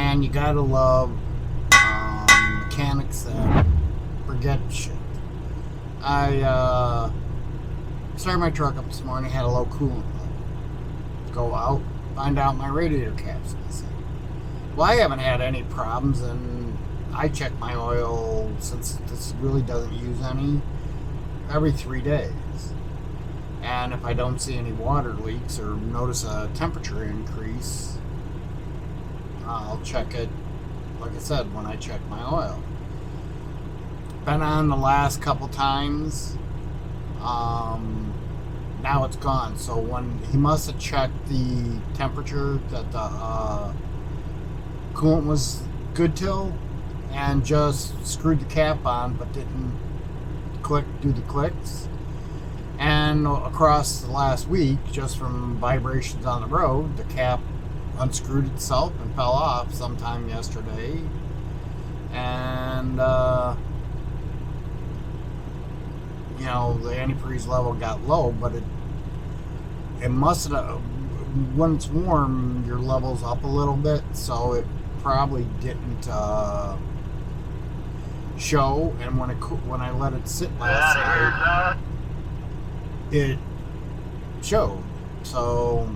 And you gotta love mechanics that forget shit. I started my truck up this morning, had a low coolant level. Go out, find out my radiator cap's missing. Well, I haven't had any problems, and I check my oil, since this really doesn't use any, every 3 days. And if I don't see any water leaks or notice a temperature increase, I'll check it, like I said, when I check my oil. Been on the last couple times. Now it's gone. So when he must have checked the temperature that the coolant was good till, and just screwed the cap on, but didn't do the clicks. And across the last week, just from vibrations on the road, the cap unscrewed itself and fell off sometime yesterday. And you know, the antifreeze level got low, but it must have, when it's warm, your level's up a little bit, so it probably didn't show. And when I let it sit last night, it showed. So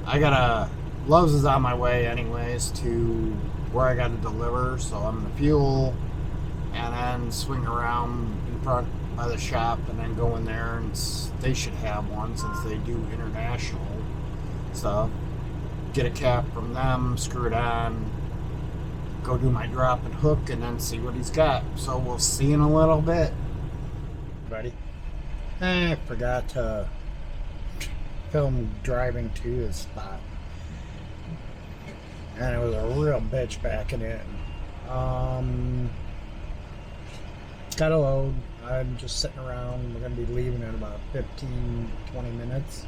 I gotta, Love's is on my way anyways to where I gotta deliver, so I'm gonna fuel and then swing around in front by the shop and then go in there, and they should have one since they do international stuff. Get a cap from them, screw it on, go do my drop and hook, and then see what he's got. So we'll see in a little bit. Buddy, I forgot to film driving to his spot, and it was a real bitch backing in. Got a load. I'm just sitting around. We're going to be leaving in about 15-20 minutes.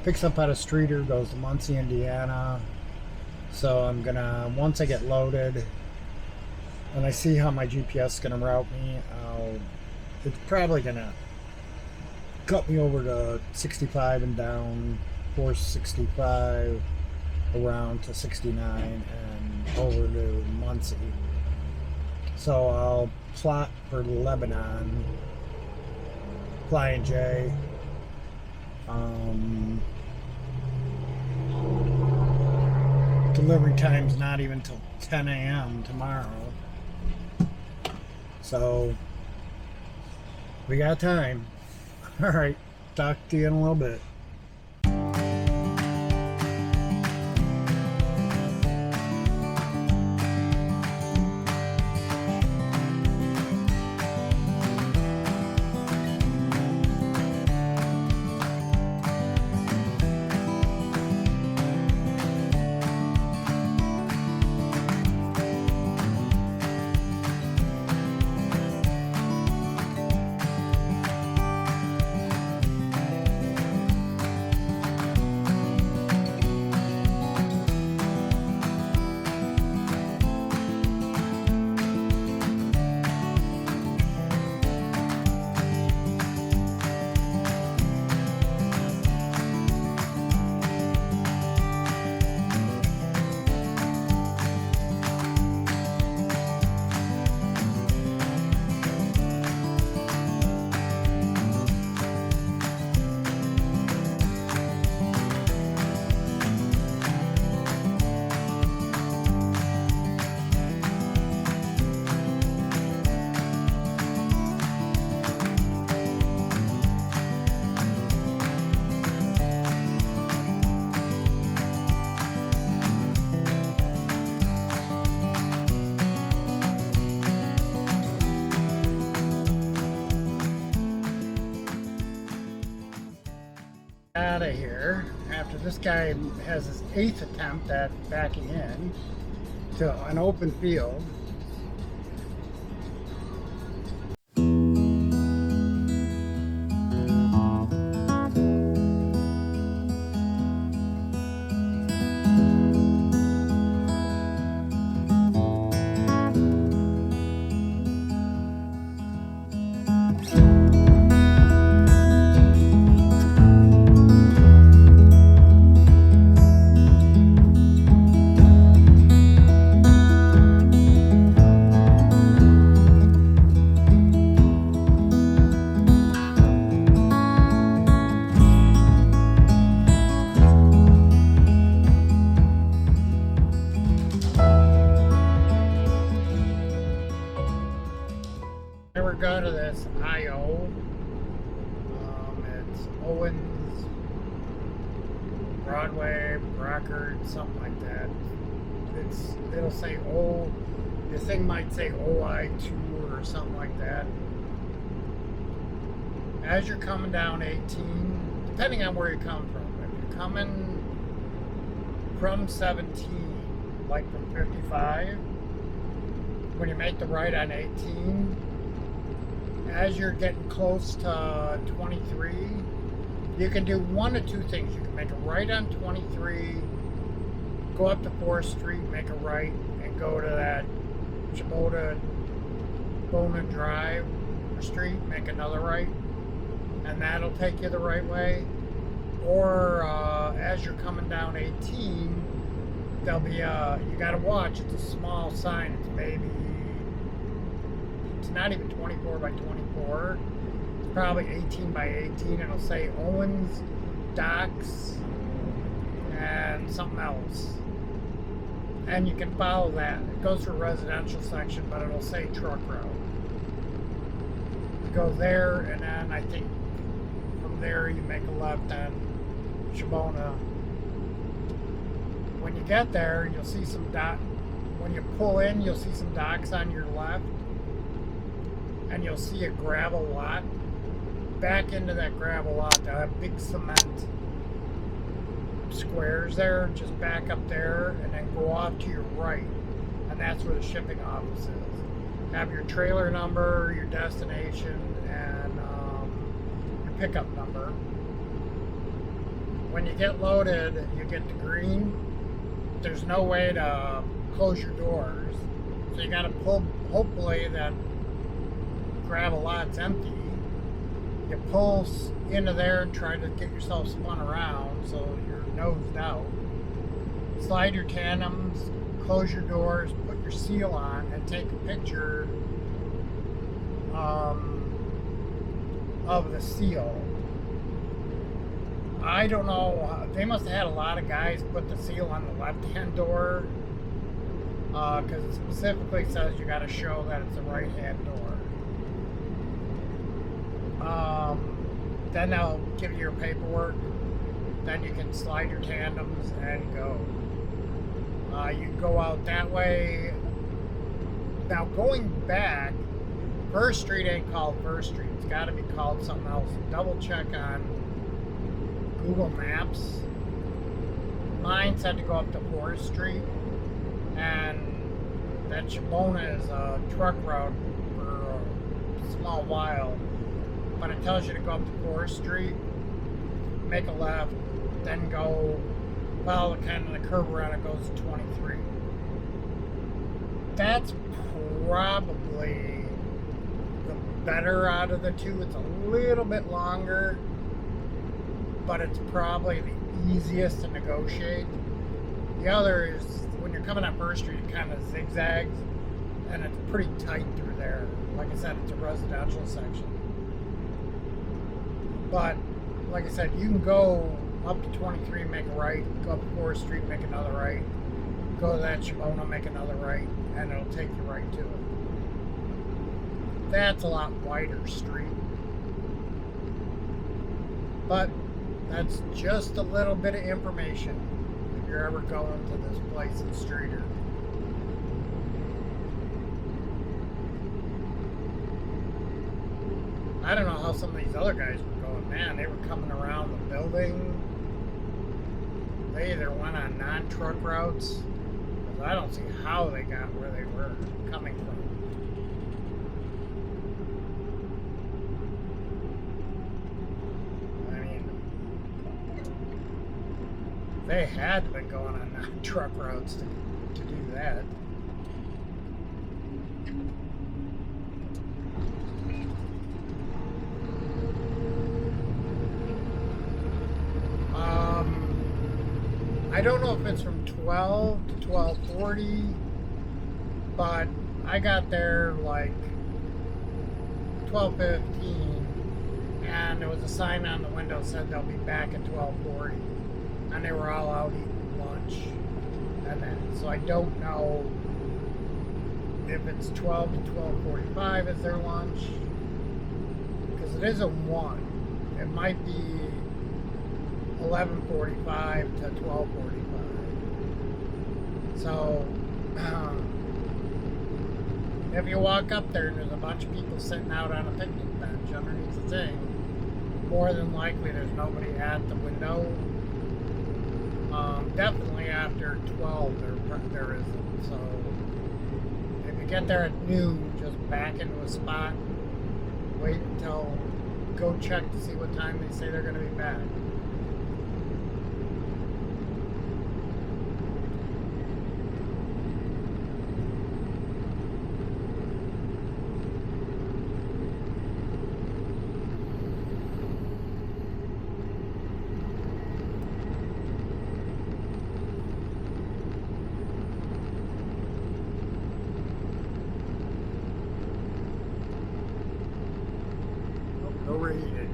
Picks up out of Stretor, goes to Muncie, Indiana. So I'm going to, once I get loaded and I see how my GPS is going to route me, it's probably going to cut me over to 65 and down, 465 around to 69 and over to Muncie. So I'll plot for Lebanon, Flying J. Delivery time's not even till 10 a.m. tomorrow. So we got time. Alright, talk to you in a little bit. Out of here after this guy has his 8th attempt at backing in to an open field. Service IO. It's Owens, Broadway, Brockard, something like that. It'll say your thing might say OI2 or something like that. As you're coming down 18, depending on where you're coming from. If you're coming from 17, like from 55, when you make the right on 18, as you're getting close to 23, you can do one of two things. You can make a right on 23, go up to 4th Street, make a right, and go to that Bona Drive Street, make another right, and that'll take you the right way. Or as you're coming down 18, there'll be you gotta watch, it's a small sign, it's not even 24 by 24, it's probably 18 by 18, it'll say Owens, Docks, and something else. And you can follow that. It goes through a residential section, but it'll say truck route. You go there, and then I think from there you make a left on Shabona. When you get there, you'll see some when you pull in, you'll see some docks on your left, and you'll see a gravel lot. Back into that gravel lot, they'll have big cement squares there. Just back up there, and then go off to your right, and that's where the shipping office is. Have your trailer number, your destination, and your pickup number. When you get loaded, you get the green. There's no way to close your doors, so you got to pull. Hopefully that gravel lot's empty. You pull into there and try to get yourself spun around so you're nosed out. Slide your tandems, close your doors, put your seal on, and take a picture of the seal. I don't know, they must have had a lot of guys put the seal on the left-hand door, because it specifically says you got to show that it's a right-hand door. Then they'll give you your paperwork. Then you can slide your tandems and go. You can go out that way. Now going back, 1st Street ain't called 1st Street. It's got to be called something else. Double check on Google Maps. Mine said to go up to 4th Street, and that Shabona is a truck route for a small while, but it tells you to go up to 4th Street, make a left, then go follow kind of the curve around. It goes to 23. That's probably the better out of the two. It's a little bit longer, but it's probably the easiest to negotiate. The other is when you're coming up 1st Street, it kind of zigzags, and it's pretty tight through there. Like I said, it's a residential section. But like I said, you can go up to 23, make a right, go up to 4th Street, make another right, go to that Shabona, make another right, and it'll take you right to it. That's a lot wider street. But that's just a little bit of information if you're ever going to this place in Stretor. I don't know how some of these other guys were going. Man, they were coming around the building. They either went on non-truck routes, because I don't see how they got where they were coming from. I mean, they had to have been going on non-truck routes to do that. I don't know if it's from 12 to 12:40, but I got there like 12:15, and there was a sign on the window that said they'll be back at 12:40, and they were all out eating lunch and that. So I don't know if it's 12 to 12:45 is their lunch, it is a 1. It might be 11:45 to 12:45. So, if you walk up there and there's a bunch of people sitting out on a picnic bench underneath the thing, more than likely there's nobody at the window. Definitely after 12 there isn't. So if you get there at noon, just back into a spot, wait until, go check to see what time they say they're going to be back. Overheated.